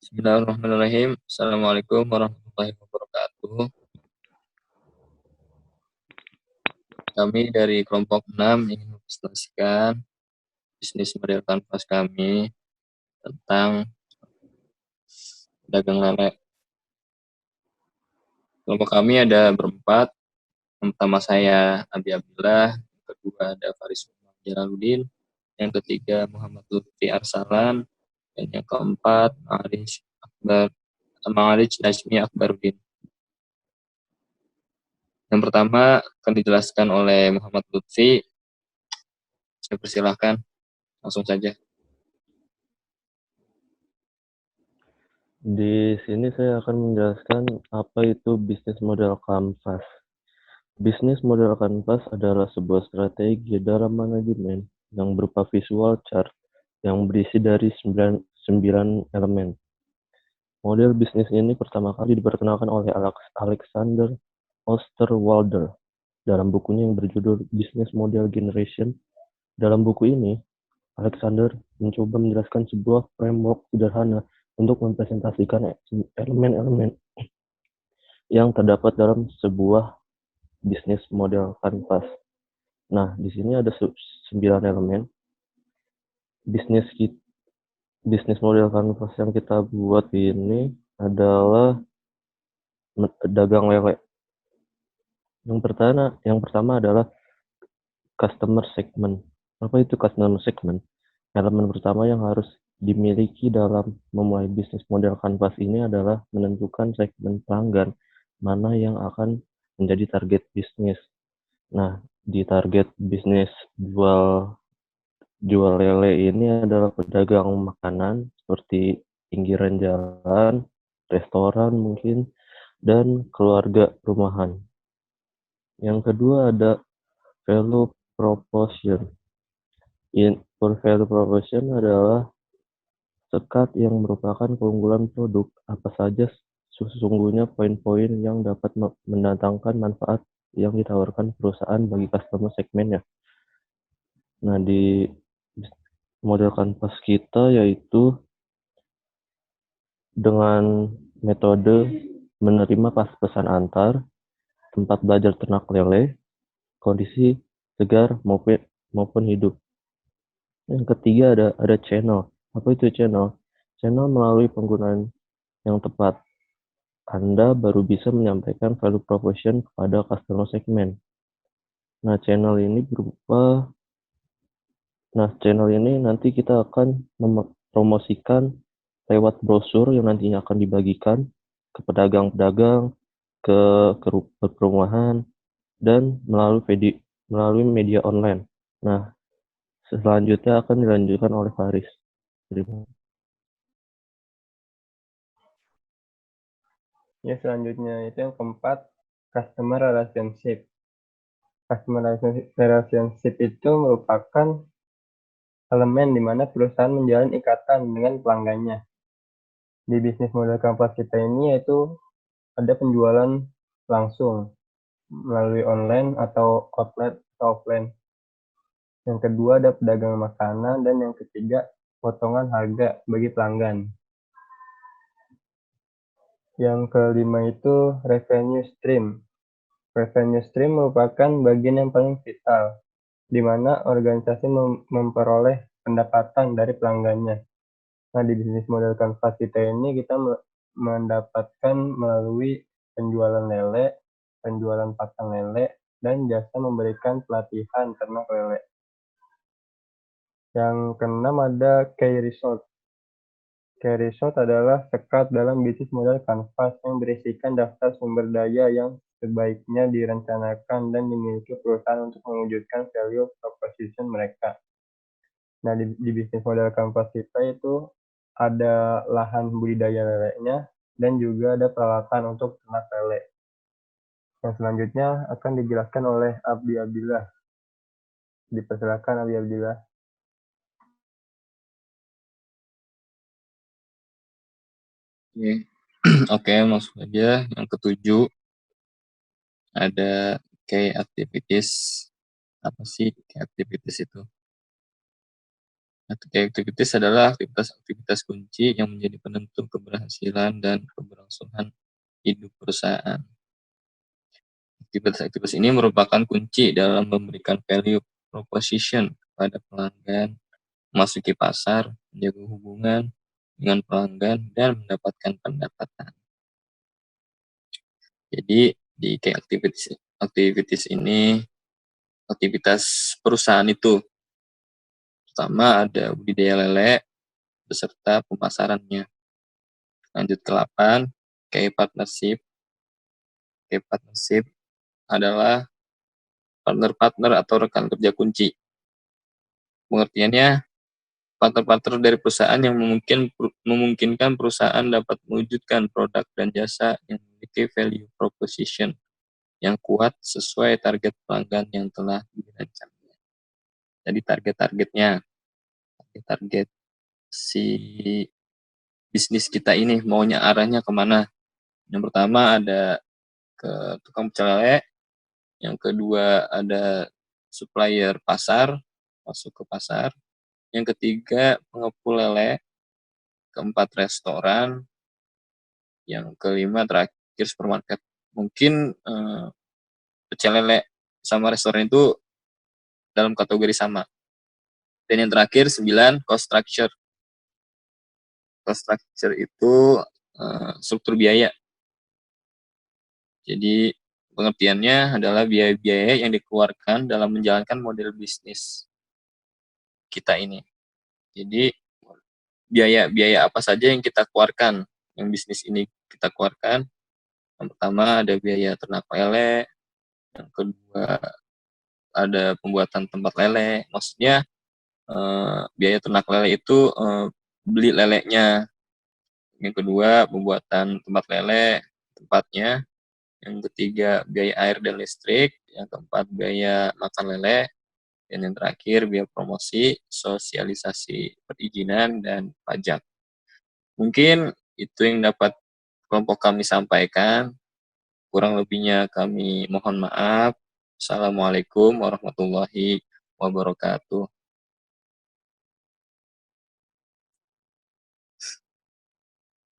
Bismillahirrahmanirrahim. Assalamualaikum warahmatullahi wabarakatuh. Kami dari kelompok 6 ingin mempresentasikan bisnis model kanvas kami tentang dagang lele. Kelompok kami ada berempat. Yang pertama saya Abi Abdullah, yang kedua ada Faris Jalaluddin, yang ketiga Muhammad Lutfi Arsalan, dan yang keempat Ma'arij Najmi Akbaruddin. Yang pertama akan dijelaskan oleh Muhammad Lutfi. Saya persilahkan langsung saja. Di sini saya akan menjelaskan apa itu bisnis model kanvas. Bisnis model kanvas adalah sebuah strategi dalam manajemen yang berupa visual chart yang berisi dari 9 elemen. Model bisnis ini pertama kali diperkenalkan oleh Alexander Osterwalder dalam bukunya yang berjudul Business Model Generation. Dalam buku ini, Alexander mencoba menjelaskan sebuah framework sederhana untuk mempresentasikan elemen-elemen yang terdapat dalam sebuah bisnis model kanvas. Nah, di sini ada 9 elemen. Bisnis model kanvas yang kita buat ini adalah dagang lele. Yang pertama adalah customer segment. Apa itu customer segment? Elemen pertama yang harus dimiliki dalam memulai bisnis model kanvas ini adalah menentukan segmen pelanggan mana yang akan menjadi target bisnis. Nah, di target bisnis jual lele ini adalah pedagang makanan seperti pinggiran jalan, restoran mungkin, dan keluarga rumahan. Yang kedua ada value proposition. Value proposition adalah sekat yang merupakan keunggulan produk. Apa saja sesungguhnya poin-poin yang dapat mendatangkan manfaat yang ditawarkan perusahaan bagi customer segmennya. Nah, di model kanvas kita yaitu dengan metode menerima pesan antar, tempat belajar ternak lele, kondisi segar maupun hidup. Yang ketiga ada channel. Apa itu channel? Channel melalui penggunaan yang tepat. Anda baru bisa menyampaikan value proposition kepada customer segment. Nah, channel ini nanti kita akan mempromosikan lewat brosur yang nantinya akan dibagikan ke pedagang-pedagang, ke perumahan, dan melalui media online. Nah, selanjutnya akan dilanjutkan oleh Faris. Terima kasih. Ya, selanjutnya itu yang keempat, customer relationship. Customer relationship itu merupakan elemen di mana perusahaan menjalin ikatan dengan pelanggannya. Di bisnis model kanvas kita ini yaitu ada penjualan langsung melalui online atau outlet atau offline. Yang kedua ada pedagang makanan, dan yang ketiga potongan harga bagi pelanggan. Yang kelima itu revenue stream. Revenue stream merupakan bagian yang paling vital, di mana organisasi memperoleh pendapatan dari pelanggannya. Nah, di bisnis model kanvas kita ini kita mendapatkan melalui penjualan lele, penjualan pakan lele, dan jasa memberikan pelatihan ternak lele. Yang keenam ada key result. Key result adalah sekat dalam bisnis model kanvas yang berisikan daftar sumber daya yang sebaiknya direncanakan dan dimiliki perusahaan untuk mewujudkan value proposition mereka. Nah, di bisnis model kanvas kita itu ada lahan budidaya lelenya dan juga ada peralatan untuk ternak lele. Yang selanjutnya akan dijelaskan oleh Abi Abdillah. Dipersilakan Abi Abdillah. Oke, langsung aja. Yang ketujuh ada key activities. Apa sih key activities itu? Activities adalah aktivitas-aktivitas kunci yang menjadi penentu keberhasilan dan keberlangsungan hidup perusahaan. Aktivitas-aktivitas ini merupakan kunci dalam memberikan value proposition kepada pelanggan, memasuki pasar, menjaga hubungan dengan pelanggan, dan mendapatkan pendapatan. Jadi di key activities ini, aktivitas perusahaan itu pertama ada budidaya lele beserta pemasarannya. Lanjut ke 8, key partnership. Key partnership adalah partner-partner atau rekan kerja kunci. Pengertiannya, partner-partner dari perusahaan yang memungkinkan perusahaan dapat mewujudkan produk dan jasa yang memiliki value proposition yang kuat sesuai target pelanggan yang telah dirancangnya. Jadi target-targetnya, target si bisnis kita ini maunya arahnya kemana. Yang pertama ada ke tukang pecel lele, yang kedua ada supplier pasar, masuk ke pasar, yang ketiga pengepul lele, keempat restoran, yang kelima terakhir supermarket. Mungkin pecel lele sama restoran itu dalam kategori sama. Dan yang terakhir 9, cost structure. Cost structure itu struktur biaya. Jadi pengertiannya adalah biaya-biaya yang dikeluarkan dalam menjalankan model bisnis kita ini. Jadi biaya-biaya apa saja yang kita keluarkan, yang bisnis ini kita keluarkan. Yang pertama ada biaya ternak lele, yang kedua ada pembuatan tempat lele. Maksudnya biaya ternak lele itu beli lelenya. Yang kedua pembuatan tempat lele, tempatnya. Yang ketiga biaya air dan listrik. Yang keempat biaya makan lele. Dan yang terakhir biaya promosi, sosialisasi perizinan, dan pajak. Mungkin itu yang dapat kelompok kami sampaikan. Kurang lebihnya kami mohon maaf. Assalamualaikum warahmatullahi wabarakatuh.